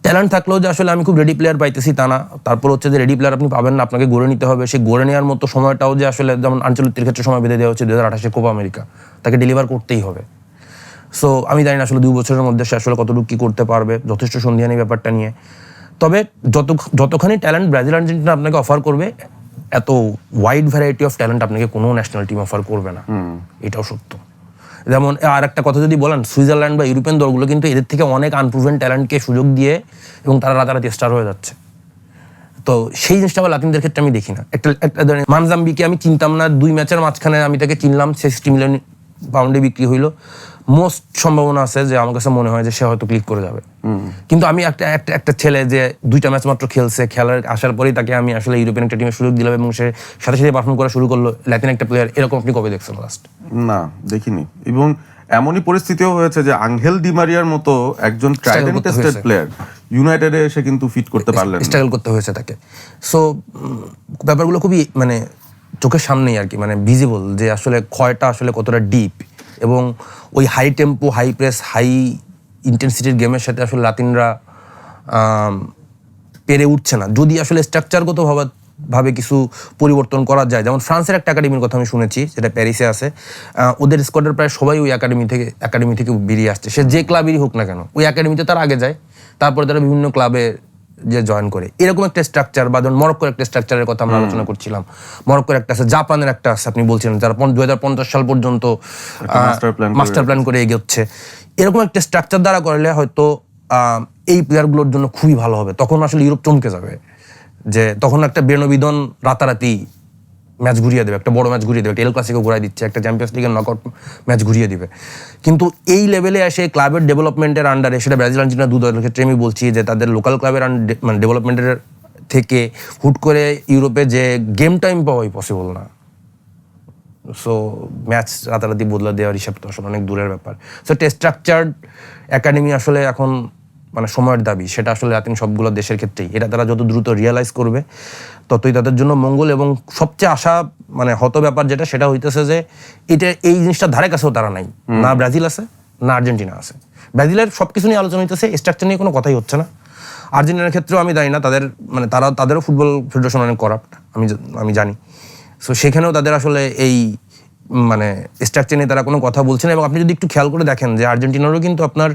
ট্যালেন্ট থাকলেও যে আসলে আমি খুব রেডি প্লেয়ার পাইতেছি তা না। তারপর হচ্ছে যে রেডি প্লেয়ার আপনি পাবেন না, আপনাকে গড়ে নিতে হবে। সেই গড়ে নেওয়ার মতো সময়টাও যে আসলে যেমন আঞ্চলিকের ক্ষেত্রে সময় বেঁধে দেওয়া হচ্ছে 2028 কোপা আমেরিকা, তাকে ডেলিভার করতেই হবে। সো আমি জানি না আসলে 2 বছরের মধ্যে সে আসলে কতটুকু কি করতে পারবে, যথেষ্ট সন্ধিহান এই ব্যাপারটা নিয়ে। তবে যতখানি ট্যালেন্ট ব্রাজিল আর্জেন্টিনা আপনাকে অফার করবে, এত ওয়াইড ভ্যারাইটি অফ ট্যালেন্ট আপনাকে কোনো ন্যাশনাল টিম অফার করবে না, এটাও সত্য। যেমন আর একটা কথা যদি বলেন, সুইজারল্যান্ড বা ইউরোপিয়ান দলগুলো কিন্তু এদের থেকে অনেক আনপ্রুভেন ট্যালেন্টকে সুযোগ দিয়ে এবং তারা রাতারাতি স্টার হয়ে যাচ্ছে। তো সেই জিনিসটা আবার লাতিনদের ক্ষেত্রে আমি দেখি না। একটা ধরেন মানজাম্বিকে আমি চিনতাম না, 2 ম্যাচের মাঝখানে আমি তাকে চিনলাম, 60 মিলিয়ন পাউন্ডে বিক্রি হইলো। মোস্ট সম্ভাবনা আছে যে আমার কাছে মনে হয় যে সে হয়তো ক্লিক করে যাবে। কিন্তু আমি একটা ছেলে যে 2টা ম্যাচ মাত্র খেলছে, খেলার আসার পরেই তাকে আমি আসলে ইউরোপিয়ান একটা টিমের সুযোগ দিলাম এবং সে সাথে সাথে পারফর্ম করা শুরু করলো, ল্যাতিন একটা প্লেয়ার, এরকম আপনি কবে দেখছেন লাস্ট? না, দেখিনি। এবং এমনই পরিস্থিতিও হয়েছে যে আঙ্গেল ডি মারিয়ার মতো একজন ট্রাইডেন্ট টেস্টেড প্লেয়ার ইউনাইটেডে এসে কিন্তু ফিট করতে পারলেন না, স্ট্রাগল করতে হয়েছে তাকে। সো ব্যাপারগুলো খুবই মানে চোখের সামনেই আর কি, মানে ভিজিবল যে আসলে ক্ষয়টা আসলে কতটা ডিপ, এবং ওই high tempo, high press, high ইন্টেন্সিটির গেমের সাথে আসলে লাতিনরা পেরে উঠছে না। যদি আসলে স্ট্রাকচারগত ভাবে কিছু পরিবর্তন করা যায়, যেমন ফ্রান্সের একটা একাডেমির কথা আমি শুনেছি যেটা প্যারিসে আছে, ওদের স্কোয়াডের প্রায় সবাই ওই একাডেমি থেকে বেরিয়ে আসছে। সে যে ক্লাবেরই হোক না কেন, ওই একাডেমিতে তার আগে যায়, তারপরে তারা বিভিন্ন ক্লাবে যে জয়েন করে। এরকম একটা স্ট্রাকচার, বা ধরুন মরক্কোর একটা স্ট্রাকচারের কথা আমরা আলোচনা করছিলাম, মরক্কোর একটা আছে, জাপানের একটা আছে, আপনি বলছিলেন যারা 2050 সাল পর্যন্ত মাস্টার প্ল্যান করে এগোচ্ছে। এরকম একটা স্ট্রাকচার দ্বারা করলে হয়তো এই প্লেয়ারগুলোর জন্য খুবই ভালো হবে। তখন আসলে ইউরোপ চমকে যাবে, যে তখন একটা বেনবিদন রাতারাতি ম্যাচ ঘুরিয়ে দেবে, একটা বড় ম্যাচ ঘুরিয়ে দেবে, একটা এল ক্লাসিকো ঘুরাই দিচ্ছে, একটা চ্যাম্পিয়ন্স লিগের নকআউট ম্যাচ ঘুরিয়ে দিবে। কিন্তু এই লেভেলে এসে ক্লাবের ডেভেলপমেন্টের আন্ডারে, সেটা ব্রাজিল আর্জেন্টিনা 2 দলের ক্ষেত্রে আমি বলছি, যে তাদের লোকাল ক্লাবের মানে ডেভেলপমেন্টের থেকে হুট করে ইউরোপে যে গেম টাইম পাওয়াই পসিবল না। সো ম্যাচ রাতারাতি বদলা দেওয়ার হিসাব তো আসলে অনেক দূরের ব্যাপার। সো টেস্ট স্ট্রাকচার্ড একাডেমি আসলে এখন মানে সময়ের দাবি, সেটা আসলে লাতিন সবগুলো দেশের ক্ষেত্রেই। এটা তারা যত দ্রুত রিয়েলাইজ করবে ততই তাদের জন্য মঙ্গল। এবং সবচেয়ে আশা মানে হত ব্যাপার যেটা, সেটা হইতেছে যে এই জিনিসটা ধারে কাছেও তারা নাই, না ব্রাজিল আছে না আর্জেন্টিনা আছে। ব্রাজিলের সবকিছু নিয়ে আলোচনা হইতেছে, স্ট্রাকচার নিয়ে কোনো কথাই হচ্ছে না। আর্জেন্টিনার ক্ষেত্রেও আমি জানি না, তাদের মানে তাদেরও ফুটবল ফেডারেশন অনেক করাপ্ট, আমি জানি। সো সেখানেও তাদের আসলে এই মানে স্ট্রাকচার নিয়ে তারা কোনো কথা বলছে না। এবং আপনি যদি একটু খেয়াল করে দেখেন যে আর্জেন্টিনারও কিন্তু আপনার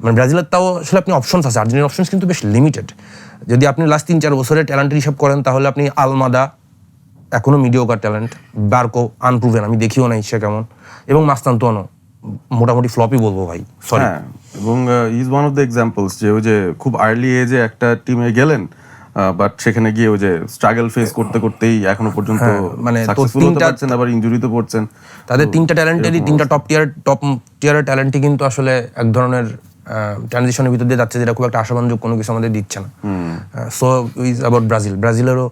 মানে ব্রাজিলের তাও আসলে আপনি অপশনস আছে, আর্জেন্টিনার অপশনস কিন্তু বেশ লিমিটেড। যদি আপনি লাস্ট 3-4 বছরের ট্যালেন্টের হিসাব করেন, তাহলে আপনি আলমাদা এখনো মিডিওকার ট্যালেন্ট, বার্কো আনপ্রুভেন, আমি দেখিও নাই সে কেমন, এবং মাস্তান্তোয়ানো মোটামুটি ফ্লপই বলবো ভাই, সরি। এবং is one of the examples যে ওই যে খুব আর্লি এজে একটা টিমে গেলেন, বাট সেখানে গিয়ে ওই যে স্ট্রাগল ফেস করতে করতেই এখনো পর্যন্ত মানে সাকসেসফুল হতে পারছেন, আবার ইনজুরিতে পড়ছেন। তাদের 3টা ট্যালেন্টেরই 3টা টপ টিয়ারের ট্যালেন্টই কিন্তু আসলে এক ধরনের ট্রানজিশনের ভিতর দিয়ে যাচ্ছে, যেটা খুব একটা আশাবাঞ্জক কোনো কিছু আমাদের দিচ্ছে না। সো ইজ অ্যাবাউট ব্রাজিলেরও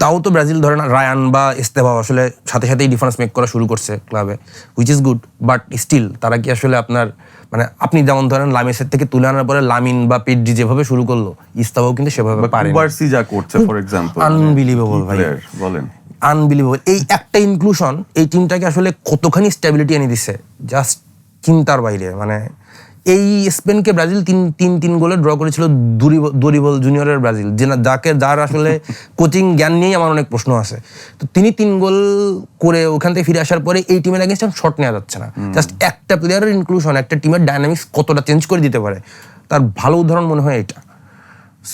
তাও তো ব্রাজিল ধরেন রায়ান বা এস্তেভাও আসলে সাথে সাথেই ডিফারেন্স মেক করা শুরু করছে ক্লাবে, which is good. But still তারা কি আসলে আপনার মানে আপনি যেমন ধরেন লামেসের থেকে তুলে আনার পরে লামিন বা পেড্রি যেভাবে শুরু করলো, ইস্তাভাও কিন্তু সেভাবে পারে। কুবারসি যা করছে ফর এক্সাম্পল, আনবিলিভেবল ভাই, বলেন আনবিলিভেবল। এই একটা ইনক্লুশন এই টিমটাকে আসলে কতখানি স্টেবিলিটি এনে দিচ্ছে, জাস্ট চিন্তার বাইরে। মানে এই স্পেনকে ব্রাজিল 3 গোলে ড্র করেছিল দোরিবল জুনিয়রের ব্রাজিল, যার আসলে কোচিং জ্ঞান নিয়েই আমার অনেক প্রশ্ন আছে। তো তিনি 3 গোল করে ওখান থেকে ফিরে আসার পরে এই টিমের এগেইনস্টে শট নেওয়া যাচ্ছে না। জাস্ট একটা প্লেয়ারের ইনক্লুশন একটা টিমের ডাইনামিক্স কতটা চেঞ্জ করে দিতে পারে, তার ভালো উদাহরণ মনে হয় এটা।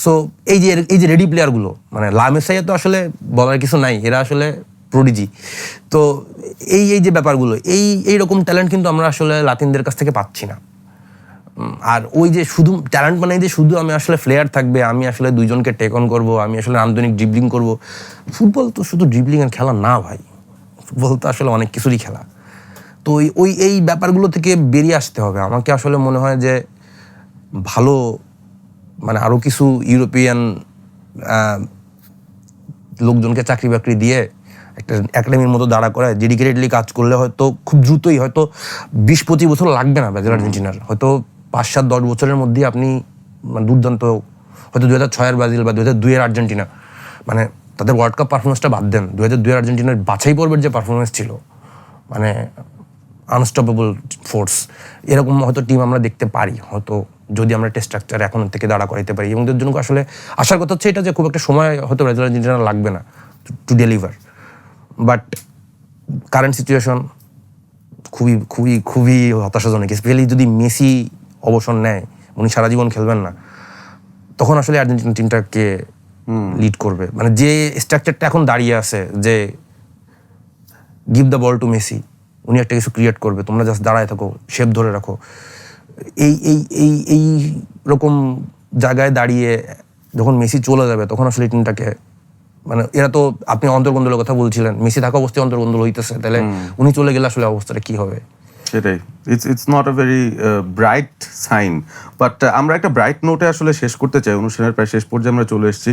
সো এই যে রেডি প্লেয়ারগুলো, মানে লামেসাইয়া তো আসলে বলার কিছু নাই, এরা আসলে প্রোডিজি। তো এই যে ব্যাপারগুলো, এইরকম ট্যালেন্ট কিন্তু আমরা আসলে লাতিনদের কাছ থেকে পাচ্ছি না। আর ওই যে শুধু ট্যালেন্ট মানে যে শুধু আমি আসলে প্লেয়ার থাকবে, আমি আসলে 2 জনকে টেক অন করবো, আমি আসলে নান্দনিক ড্রিবলিং করবো। ফুটবল তো শুধু ড্রিবলিং এর খেলা না ভাই, ফুটবল তো আসলে অনেক কিছুরই খেলা। তো এই ব্যাপারগুলো থেকে বেরিয়ে আসতে হবে। আমাকে আসলে মনে হয় যে ভালো মানে আরো কিছু ইউরোপিয়ান লোকজনকে চাকরি বাকরি দিয়ে একটা একাডেমির মতো দাঁড়া করায় ডেডিকেটেডলি কাজ করলে হয়তো খুব দ্রুতই, হয়তো 20-25 বছর লাগবে না ব্রাজিল আর্জেন্টিনার, হয়তো 5-7-10 বছরের মধ্যেই আপনি মানে দুর্দান্ত, হয়তো 2006-এর ব্রাজিল বা 2002-এর আর্জেন্টিনা, মানে তাদের ওয়ার্ল্ড কাপ পারফরমেন্সটা বাদ দেন, 2002-এর আর্জেন্টিনার বাছাই পর্বের যে পারফরমেন্স ছিল, মানে আনস্টপেবল ফোর্স, এরকম হয়তো টিম আমরা দেখতে পারি, হয়তো যদি আমরা টেস্ট স্ট্রাকচার এখন থেকে দাঁড়া করাইতে পারি। এবং এর জন্য আসলে আশার কথা হচ্ছে এটা যে খুব একটা সময় হয়তো ব্রাজিল আর্জেন্টিনা লাগবে না to deliver. But current situation খুবই খুবই খুবই হতাশাজনক, স্পেশালি যদি মেসি অবসর নেয়, উনি সারা জীবন খেলবেন না, তখন আসলে আর্জেন্টিনা টিমটাকে লিড করবে। মানে যে স্ট্রাকচারটা এখন দাঁড়িয়ে আছে যে give the ball to Messi, উনি একটা কিছু ক্রিয়েট করবে, তোমরা জাস্ট দাঁড়ায় থাকো, শেপ ধরে রাখো। এই এই এই এই রকম জায়গায় দাঁড়িয়ে যখন মেসি চলে যাবে তখন আসলে টিমটাকে, মানে এরা তো, আপনি অন্তর্গোন্দলের কথা বলছিলেন, মেসি থাকা অবস্থায় অন্তর্গোন্দল হইতেছে, তাহলে উনি চলে গেলে আসলে অবস্থাটা কি হবে? সেটাই, it's not a very bright sign. But আমরা একটা ব্রাইট নোটে আসলে শেষ করতে চাই, অনুষ্ঠানের প্রায় শেষ পর্যায়ে আমরা চলে এসেছি।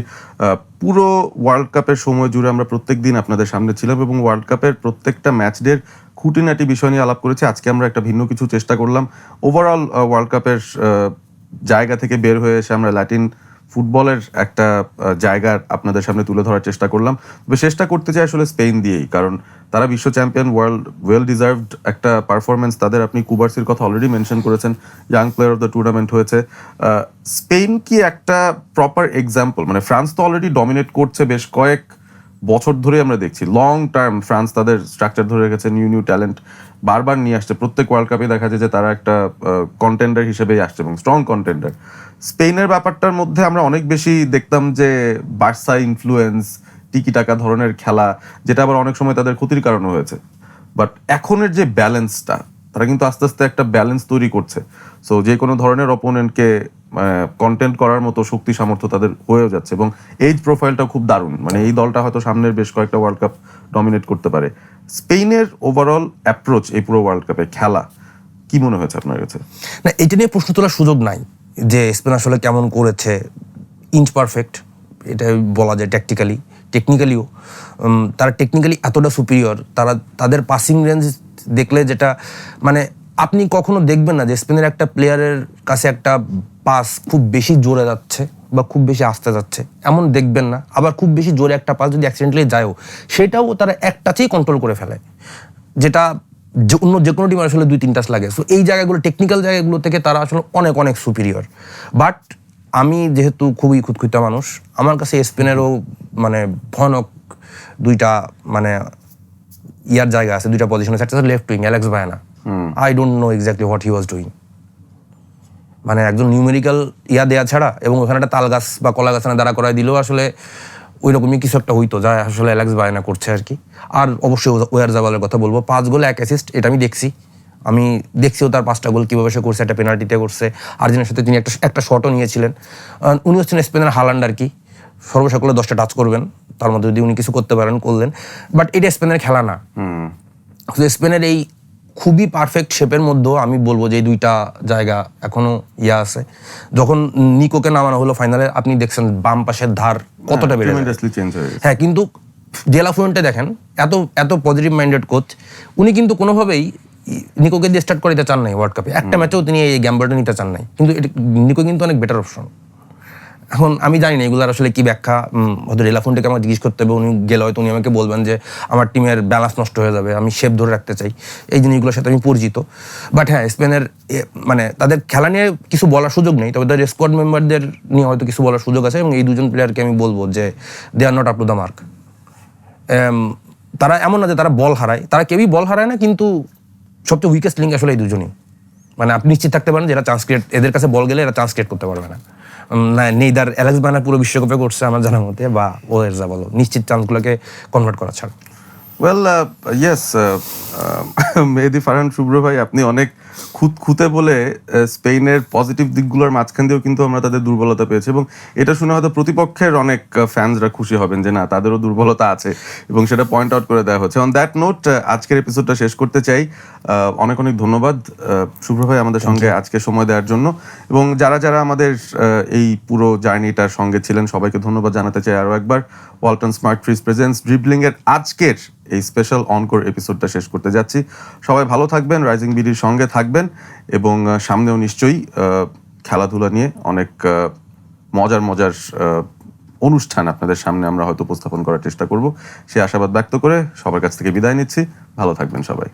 পুরো ওয়ার্ল্ড কাপের সময় জুড়ে আমরা প্রত্যেক দিন আপনাদের সামনে ছিলাম এবং ওয়ার্ল্ড কাপের প্রত্যেকটা ম্যাচ ডের খুঁটিনাটি বিষয় নিয়ে আলাপ করেছি। আজকে আমরা একটা ভিন্ন কিছু চেষ্টা করলাম। ওভারঅল ওয়ার্ল্ড কাপের জায়গা থেকে বের হয়ে এসে আমরা ল্যাটিন ফুটবলের একটা জায়গা আপনাদের সামনে তুলে ধরার চেষ্টা করলাম। তবে চেষ্টা করতে চাই আসলে স্পেন দিয়েই, কারণ তারা বিশ্ব চ্যাম্পিয়ন, ওয়ার্ল্ড ওয়েল ডিজার্ভড একটা পারফরমেন্স তাদের। আপনি কুবার্সির কথা অলরেডি মেনশন করেছেন, young player of the tournament হয়েছে। স্পেন কি একটা প্রপার এক্সাম্পল? মানে ফ্রান্স তো অলরেডি ডমিনেট করছে বেশ কয়েক বছর ধরে, আমরা দেখছি লং টার্ম ফ্রান্স তাদের স্ট্রাকচার ধরে রেখেছে, নিউ ট্যালেন্ট বারবার নিয়ে আসছে। প্রত্যেক ওয়ার্ল্ড কাপে দেখা যায় যে তারা একটা কন্টেন্ডার হিসেবেই আসছে এবং স্ট্রং কন্টেন্ডার। স্পেনের ব্যাপারটার মধ্যে আমরা অনেক বেশি দেখতাম যে বার্সা ইনফ্লুয়েন্স, টিকি টাকা ধরনের খেলা, যেটা আবার অনেক সময় তাদের ক্ষতির কারণও হয়েছে। বাট এখনের যে ব্যালেন্সটা, তারা কিন্তু আস্তে আস্তে একটা ব্যালেন্স তৈরি করছে। সো যে কোনো ধরনের অপোনেন্টকে কন্টেন্ট করার মতো শক্তি সামর্থ্য তাদের হয়েও যাচ্ছে এবং এজ প্রোফাইলটা খুব দারুণ। মানে এই দলটা হয়তো সামনের বেশ কয়েকটা ওয়ার্ল্ড কাপ ডমিনেট করতে পারে। স্পেনের ওভারঅল অ্যাপ্রোচ এই পুরো ওয়ার্ল্ড কাপে খেলা কি মনে হয়েছে আপনার কাছে? না, এটা নিয়ে প্রশ্ন তোলার সুযোগ নাই যে স্পেন আসলে কেমন করেছে। ইঞ্চ পারফেক্ট, এটা বলা যায়। টেকনিক্যালিও তারা টেকনিক্যালি এতটা সুপিরিয়র। তারা তাদের পাসিং রেঞ্জ দেখলে, যেটা মানে আপনি কখনো দেখবেন না যে স্পেনের একটা প্লেয়ারের কাছে একটা পাস খুব বেশি জোরে যাচ্ছে বা খুব বেশি আসতে যাচ্ছে, এমন দেখবেন না। আবার খুব বেশি জোরে একটা পাস যদি অ্যাক্সিডেন্টালি যায়ও, সেটাও তারা এক টাচেই কন্ট্রোল করে ফেলে, যেটা অন্য যে কোনো টিম আসলে 2-3 টাচ লাগে। সো এই জায়গাগুলো, টেকনিক্যাল জায়গাগুলো থেকে তারা আসলে অনেক অনেক সুপিরিয়র। বাট আমি যেহেতু খুবই খুঁতখুঁতা মানুষ, আমার কাছে স্পেনেরও মানে ভয়ানক দুইটা মানে ইয়ার জায়গা আছে, দুইটা পজিশন আছে। একটা left wing Alex Bayana, I don't know exactly what he was doing. মানে একজন নিউমেরিক্যাল ইয়া দেয়া ছাড়া, এবং ওখানে একটা তাল গাছ বা কলা গাছ দাঁড়া করায় দিলেও আসলে ওই রকমই কিছু একটা হইতো, যা আসলে অ্যালেক্স বায়ানা করছে আর কি। আর অবশ্যই ওয়ারজাবালের কথা বলবো, 5 গোলে 1 অ্যাসিস্ট, এটা আমি দেখছিও তার 5টা গোল কীভাবে সে করছে। একটা পেনাল্টিতে করছে, আর্জেন্টিনার সাথে তিনি একটা শটও নিয়েছিলেন। উনি হচ্ছেন স্পেনের হালান্ড আর কি, সর্বসকলে 10টা টাচ করবেন, তার মধ্যে যদি উনি কিছু করতে পারেন করলেন। বাট এটা স্পেনের খেলা না। স্পেনের এই খুবই পারফেক্ট শেপের মধ্যেও আমি বলবো যে এই দুইটা জায়গা এখনো ইয়া আছে। যখন নিকোকে নামানো হলো ফাইনালে, আপনি দেখছেন বাম পাশের ধার কতটা বেড়ে গেছে। হ্যাঁ, কিন্তু ডে লা ফুয়েন্টে দেখেন, এত এত পজিটিভ মাইন্ডেড কোচ, উনি কিন্তু কোনোভাবেই নিকোকে দিয়ে স্টার্ট করাতে চান নাই ওয়ার্ল্ড কাপে। একটা ম্যাচেও তিনি এই গ্যাম্বলটা নিতে চান নাই, কিন্তু নিকো কিন্তু অনেক বেটার অপশন। এখন আমি জানি না এগুলোর আসলে কি ব্যাখ্যা, হয়তো ডে লা ফুয়েন্টেকে আমাকে জিজ্ঞেস করতে হবে। উনি গেলে হয়তো উনি আমাকে বলবেন যে আমার টিমের ব্যালেন্স নষ্ট হয়ে যাবে, আমি শেপ ধরে রাখতে চাই, এই জিনিসগুলোর সাথে আমি পরিচিত। বাট হ্যাঁ, স্পেনের মানে তাদের খেলা নিয়ে কিছু বলার সুযোগ নেই, তবে তাদের স্কোয়াড মেম্বারদের নিয়ে হয়তো কিছু বলার সুযোগ আছে। এবং এই দুজন প্লেয়ারকে আমি বলবো যে they are not up to the mark. তারা এমন না যে তারা বল হারায়, তারা কেউই বল হারায় না, কিন্তু সবচেয়ে উইকেস্ট লিঙ্ক আসলে এই দুজনই। মানে আপনি নিশ্চিত থাকতে পারেন যে এরা চান্স ক্রিয়েট, এদের কাছে বল গেলে এরা চান্স ক্রিয়েট করতে পারবে না। নেইদার অ্যালেক্স বায়ানা পুরো বিশ্বকাপে করছে আমার জানার মতে, বা ওয়ারজাবাল নিশ্চিত চান্সগুলোকে কনভার্ট করা ছাড়া। ওয়েল ইয়েস, মেহেদী ফারহান শুভ্র ভাই, আপনি অনেক খুঁতে বলে স্পেনের পজিটিভ দিকগুলোর মাঝখান দিয়েও কিন্তু আমরা তাদের দুর্বলতা পেয়েছি, এবং এটা শুনে হয়তো প্রতিপক্ষের অনেক ফ্যান্সরা খুশি হবেন যে না, তাদেরও দুর্বলতা আছে এবং সেটা পয়েন্ট আউট করে দেওয়া হচ্ছে। অন দ্যাট নোট আজকের এপিসোডটা শেষ করতে চাই। অনেক অনেক ধন্যবাদ শুভ্র ভাই আমাদের সঙ্গে আজকে সময় দেওয়ার জন্য, এবং যারা যারা আমাদের এই পুরো জার্নিটার সঙ্গে ছিলেন সবাইকে ধন্যবাদ জানাতে চাই আরও একবার। Walton smart fridge presence dribbling এর আজকের এই স্পেশাল অনকোর এপিসোডটা শেষ করতে যাচ্ছি। সবাই ভালো থাকবেন, রাইজিং বিডির সঙ্গে থাকবেন, এবং সামনেও নিশ্চয়ই খেলাধুলা নিয়ে অনেক মজার অনুষ্ঠান আপনাদের সামনে আমরা হয়তো উপস্থাপন করার চেষ্টা করব। সে আশাবাদ ব্যক্ত করে সবার কাছ থেকে বিদায় নিচ্ছি। ভালো থাকবেন সবাই।